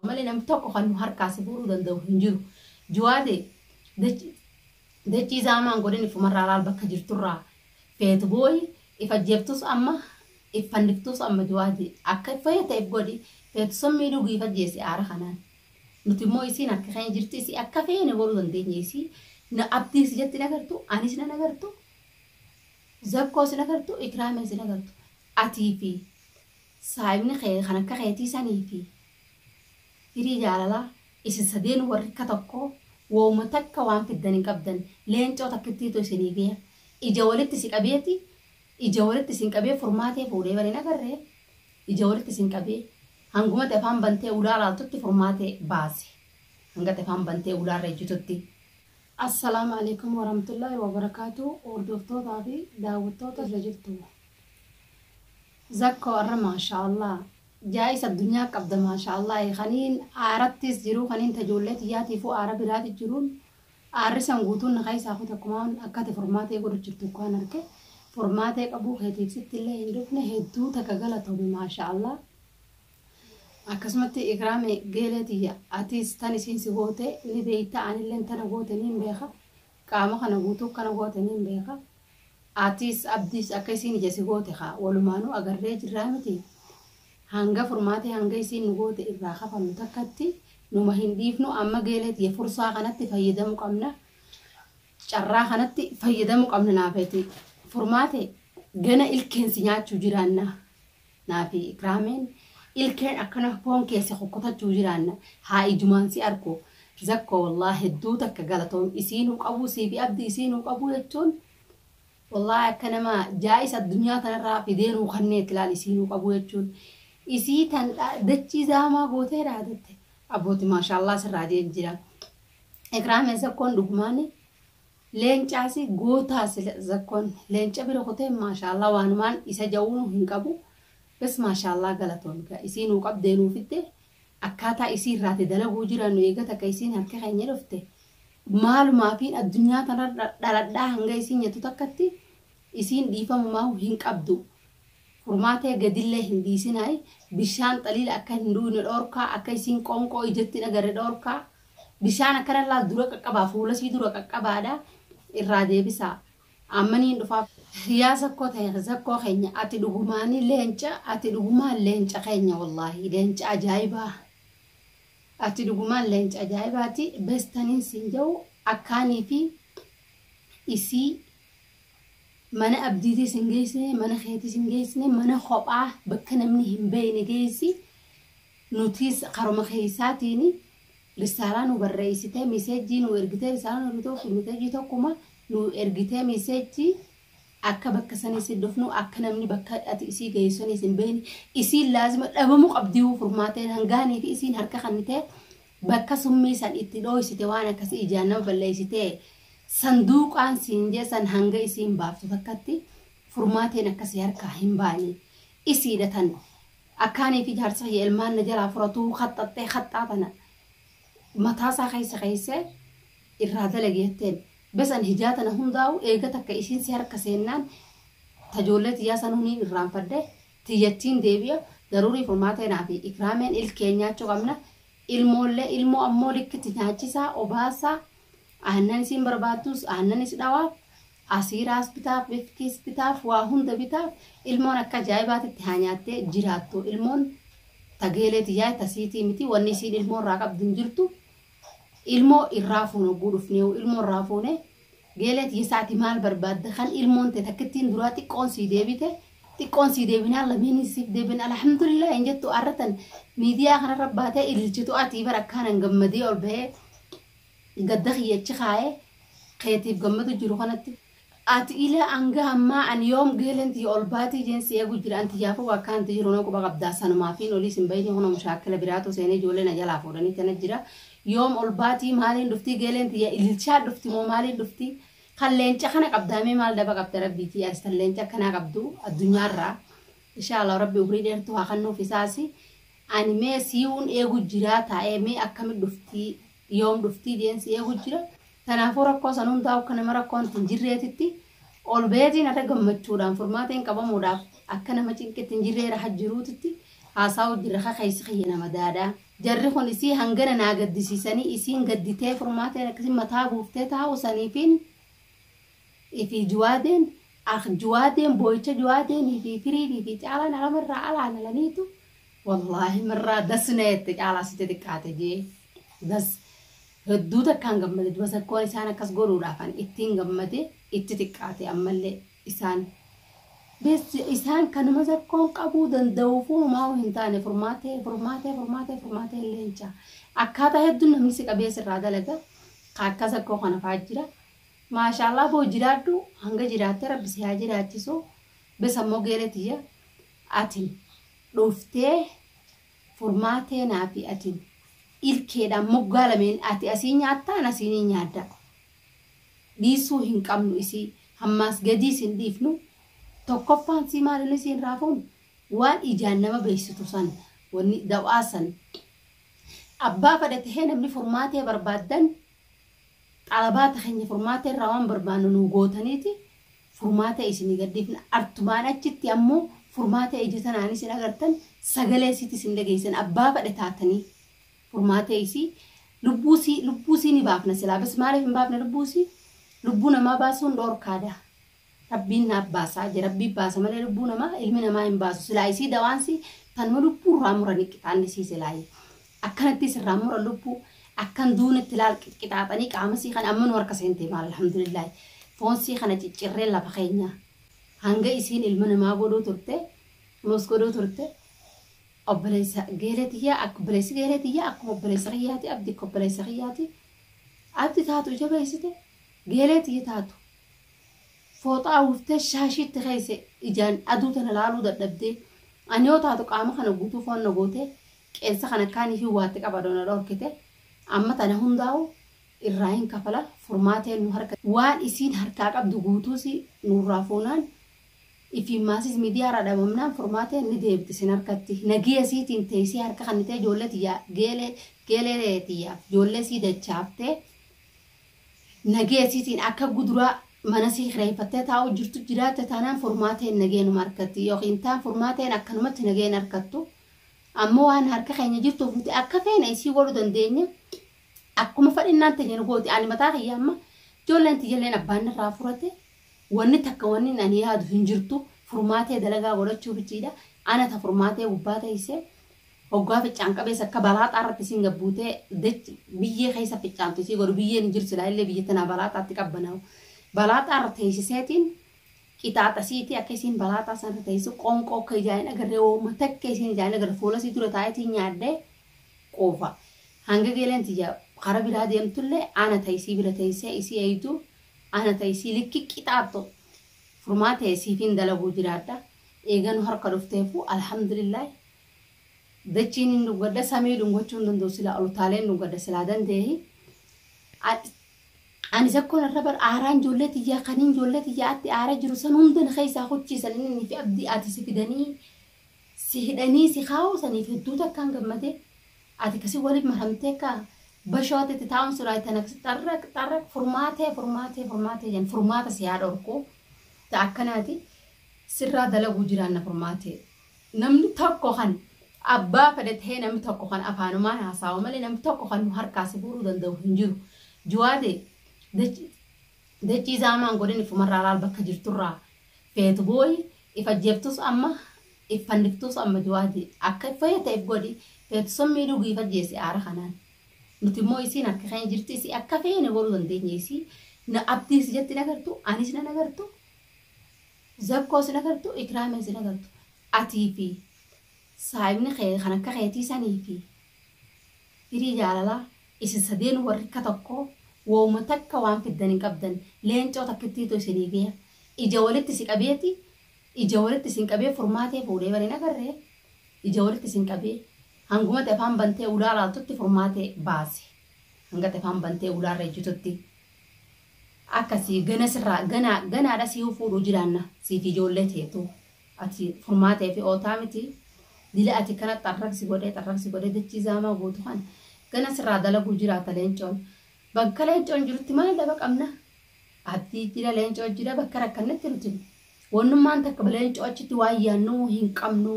مالي نمتوكو خانو هركاسي بورو دندو هنجرو جوادي دجي زامان قوليني في مرة على البكة جرتورا فيت بوي إفجبتوس أما إفندفتوس أما جوادي أكا فايتا إبقودي فيت سمي لوغي فجيسي آرا خانان نتمو يسين أكا خين جرتيسي أكا فيني بورو دندين يسي نا أبديس جتي نغرتو أنيس نغرتو زبكوس نغرتو إكرامي نغرتو أتي في صاحبني خير خانكا خيتي ساني في فيري جالالا إسي سدين ورقا تقو ومتك وان في الدني قبدن لين جو تكتيتو سنيجيا إجاولت سيكابيتي إجاولت سينكابي فرماتي فوري برينا كره إجاولت سينكابي هنگوما تفهم بنتي أولا رالتوتي فرماتي باسي هنگا تفهم بنتي أولا رجوتوتي. السلام عليكم ورحمة الله وبركاته. وردوفتو تابي داوتو تجرجتو زكو أرى ما شاء الله جايس الدنيا قبضة ما شاء الله خنين عرفتس جرو خنين تجولت ياتي فو عرب رات الجرون عرسان قوتون نخايس أخو تكمان أكاد فرماتي قرر جرتو كان أركي فرماتي أبو خيتيك ست الله يندفن هدو تكغلطو ما شاء الله أكسمتي إكرامي قيلتي أتيس تاني سين سيغوتي اللي بيتا عن اللي انتنا غوتنين بيخا كاما خنا غوتو كان غوتنين بيخا أتيس أبديس أكيسين جاسي غوتي خا ولمانو أغر ريج رامتي hanga formaate hanga isin nugote irraa qafannu takkatti numa hindiifnu amma geeleti fursaa kanatti fayyadamu qabna carraa kanatti fayyadamu qabna naafeti formaate gana ilkeensi nyaachuu jiraanna naafi Ikraameen ilkeen akkana foon keessa qoqqotachuu jiraanna haa ijumaansi arko zakko wallahi hedduu takka galatoon isiinuu qabu siifi abdi isiinuu qabu jechuun wallahi akkana ma jaa'is addunyaa kanarraa fideenuu kanneen ilaal isiinuu qabu jechuun إسي تن دتشي زاما قوتي رادت أبوتي ما شاء الله سرادي الجرا إكرام زكون لقماني لين جاسي قوتا زكون لين جبر قوتي ما شاء الله وانمان إسا جاونو هنكبو بس ما شاء الله غلطون إسي نوقب دينو فيته أكاتا إسي راتي دلقو جرا نويقا تكيسين هركي خيني رفته مالو ما فين الدنيا تنر دالدا هنگا إسي نيتو تكتي إسي ديفا مماو هنكبدو فرماتي قدلة هنديسين هاي بشان طليل أكا هندوين الأوركا أكا يسين قونكو إجتين أغر الأوركا بشان أكا الله دورك أكبا فولسي دورك أكبا دا إرادي بسا أمانين دفا رياسة كوتا يغزاكو خينيا أتي لغماني لينجا أتي لغمان لينجا خينيا والله لينجا أجايبا أتي لغمان لينجا أجايبا أتي بستانين سنجو أكاني في إسي mana abdiitii sin geessine mana keetii sin geessine mana kophaa bakka namni hin beekne geessi nutis qaroma keessaatiini risaalaa nu barreessitee meseejii nu ergitee risaalaa nu tokko meseejii tokkuma nu ergitee meseejii akka bakka sanis dofnu akka namni bakka ati isii geessanii sin beekne isiin laazima dhabamu qabdii furmaatee hangaanii fi isiin harka kannitee bakka summii san itti dhooysite waan akkasii ijaan nama balleessitee صندوقان سينجي سن هنگا إسين بافتو تكتي فرماتين أكسي هركا همباني إسيدتن أكاني في جهرسا هي المان نجلا فرطو خطاتنا متاسا خيسة إرادة لغيتين بس أن هجاتنا هم داو إيغا تكا إسين سيهركا سينان تجولت ياسنوني إرام فرده تيجتين ديبيا ضروري فرماتين عبي إكرامين الكينيا چوغمنا ilmo ammoo likkiti nyaachisaa obaasaa aannan isin barbaadus aannan is dhawaaf asiiraas bitaaf bifkiis bitaaf waa hunda bitaaf ilmoon akka ajaa'ibaatitti haa nyaattee jiraattu ilmoon tageeleeti yaa tasiitii miti wanni isin ilmoon irraa qabdu jirtu ilmoo irraa fuune guudhufnee ilmoo irraa fuune geeleeti isaati maal barbaadda kan ilmoon te takkittiin duraa xiqqoon sii deebite xiqqoon sii deebinaa lameen siif deebin alhamdulillah hin jettu arratan miidiyaa kanarra baatee ililchitu ati barakkaan gammadee ol bahee قدخ يتشخاي خيتيف قمتو جرو خانتي ات الى انغا ما ان يوم قلنت يولباتي جنسي يغو جرا انت يافو وكان تجرونو كو بغبدا سنه ما فين ولي سمبيني هنا مشاكل براتو سيني جولنا جلا فورني تنجرا يوم اولباتي مالين دفتي قلنت يا الشا دفتي مو مالين دفتي خلين خنا قدامي مال دبا قبت ربيتي استلين كنا قبدو الدنيا را ان شاء الله ربي وريد انتو خنو في ساسي اني مي سيون ايغو جرا تا مي اكمل دفتي يوم دفتي جنسي يا هجرة تنافور كوسا نون داو كنا مرة كون تنجري تتي أول بيتي نتاعم متشوران فرماتين كبا موداف أكنا ما تيجي تنجري راح جرو تتي عصاو جرخا خيس خينا مدادا jarri kun isii hangana naa gaddisiisanii isiin gadditee furmaatee akkasii mataa buuftee taa'usaniifin ifi juwaadeen juwaadeen boo'icha juwaadeen ifi firiidii fi caalaan alamarraa alaan alaniitu wallaahi marraa dasneette caalaa sitti xiqqaate jee das hedduu takkaan gammade dubasakkoon isaan akkas godhuudhaafan ittiin gammade itti xiqqaate ammallee isaan kanuma zakkoon qabuu danda'uufuu maa hin taane furmaatee leenca akkaataa hedduun namni si qabeessa irraa dalaga akka zakkoo kana fa'aa jira maashaallah boo jiraadhu hanga jiraatte rabbi si haa jiraachisu besammoo geeletiyya atin dhuftee furmaatee naafi atin ilkeedhaan moggaa lameen ati asii nyaattaan asii nyaadda dhiisuu hin qabnu isii hammaas gadii sin dhiifnu tokkoffaan si maalillee siin raafuun waan ijaan nama beeksitu san wanni dawaasan abbaa fadhatee namni furmaatee barbaadan xalabaata keenya furmaatee irraa waan barbaannu nu gootaniiti furmaatee isinii gaddiifna artumaan achitti ammoo furmaatee ijjitanaan isin agartan sagalee isiitti isin dhageessan abbaa fadhataatanii furmaatee isii lubbuu ni baafna silaa bas maaliif hin baafna lubbuu namaa baasuun dhoorkaadha. Rabbiin naaf baasaa jira rabbii baasa malee lubbuu namaa ilmi namaa hin baasu silaa isii dawaansi tanuma lubbuu irraa muranii qixaanni sii silaayi akkanatti sirraa mura lubbuu akkan duunatti laal qixaaxanii qaama sii kana amma nu harka seentee maal alhamdulillah foon sii kana ciccirree lafa keenya hanga isiin ilma namaa godhuu turte nuus godhuu turte obboleessa geeletiyyaa akka obboleessi geeletiyyaa akkuma obboleessa xiyyaati abdi akka obboleessa xiyyaati abdi taatu jabeessite geeletiyya taatu. Fooxaa uffitee shaashiitti keessa ijaan aduu tana laaluu dadhabdee ani yoo taatu qaama kana guutuu foon gootee qeensa kana kaanii fi waatti qabadoona dhorkite amma tana hundaa'u irraa hin kafala furmaatee nu harka waan isiin harkaa qabdu guutuusi nurraa fuunaan ifi maasis miidiyaarraa dhabamnaan furmaatee ni deebiti sin harkatti nagee asiitiin teessee harka kannitee ijoollee tiyyaa geelee tiyyaaf ijoollee sii dachaaftee nagee asiitiin akka guduraa mana sii reeffattee taa'u jirtu jiraatte taanaan furmaateen nageen markatti yookiin taan furmaateen akkanumatti nageen harkattu ammoo waan harka keenya jirtuuf nuti akka feena isii godhuu dandeenya akkuma fadhinnaan ta'e gooti ani mataa kiyya amma ijoolleen tiyyalleen abbaan irraa furate wanni takka wanni ani yaadu hin jirtu furmaatee dalagaa godhachuuf jidha ana ta furmaatee gubbaa ta'isee hoggaa ficcaan qabeessa akka balaaxaa irratti siin gabbuutee biyyee keessa ficcaantu isii godhu biyyeen jirtu illee biyya tanaa balaaxaatti qabbanaa'u. Balaaxaa irra teessiseetiin qixaaxasiitii akka isiin balaaxaa sana teessu qoonqoo akka ijaa'in agarree uummata akka isiin ijaa'in agarree fuula isii dura taa'eetiin nyaaddee qofa. Hanga geeleen tiyya kara biraa deemtullee ana ta'isii bira teessee isii eeyyitu ana ta'isii likki qixaaxo furmaatee isiifiin dalaguu jiraadha. Eeganu harka dhufteefu alhamdulillah dachiin hin dhuggadda samii dhungochuu hin danda'u silaa olutaaleen dhuggadda silaa dandeehi. Ani zakkoon arrabar aaraan ijoollee tiyyaa kaniin ijoollee tiyyaa atti aara jiru san hundana keessaa hojiisan inni fi abdii ati si fidanii si hidhanii si kaawusaniif hedduu takkaan gammade ati kasi waliif maramtee ka bashootetti taa'uun suraaytan akkasi xarraq furmaatee jan furmaata si haa dhorkuu ta'a akkanaati sirraa dalaguu jiraanna furmaatee namni tokko kan abbaa fedhatee namni tokko kan afaanumaan haasa'u malee namni tokko kan harkaa si fuudhuu danda'u hin jiru juwaadee. Dachii zaamaan godhan ifumarraa laal bakka jirturraa feetu booyi ifa jeeftus amma iffanniftus amma juwaati akka fayyataef godhi feetu sommii dhuguu ifa jeesse aara kanaan nuti immoo isiin akka keenya jirti isii akka feene godhuu dandeenya isii na abdiis jetti nagartu anis na nagartu zakkoos nagartu ikraamees nagartu atii fi saayibni kan akka keetii sanii fi firii jaalalaa isin sadeen warri ka tokko وما تكا وان في الدنيا قبضن لين جو تكتيتو سنيجيا إجاولت تسيكابيتي إجاولت تسيكابيه فورماتي فوري ورينا كره إجاولت تسيكابيه هنقوم تفهم بنتي أولا على توتي فورماتي باسي هنقا تفهم بنتي أولا رجو توتي أكاسي جنا سرا جنا على سيو فورو جرانا سيفي جولت هيتو أتي فورماتي في أوتامتي دلا أتي كانت ترك سيقولي دتشي زاما بوتوان جنا سرا دلا بوجرا تلين جون bakka leencoon jirutti maal daba qabna abdii jira leencoo jira bakka rakkannetti nuti wannummaan takka leencoo achitti waa yaannuu hin qabnu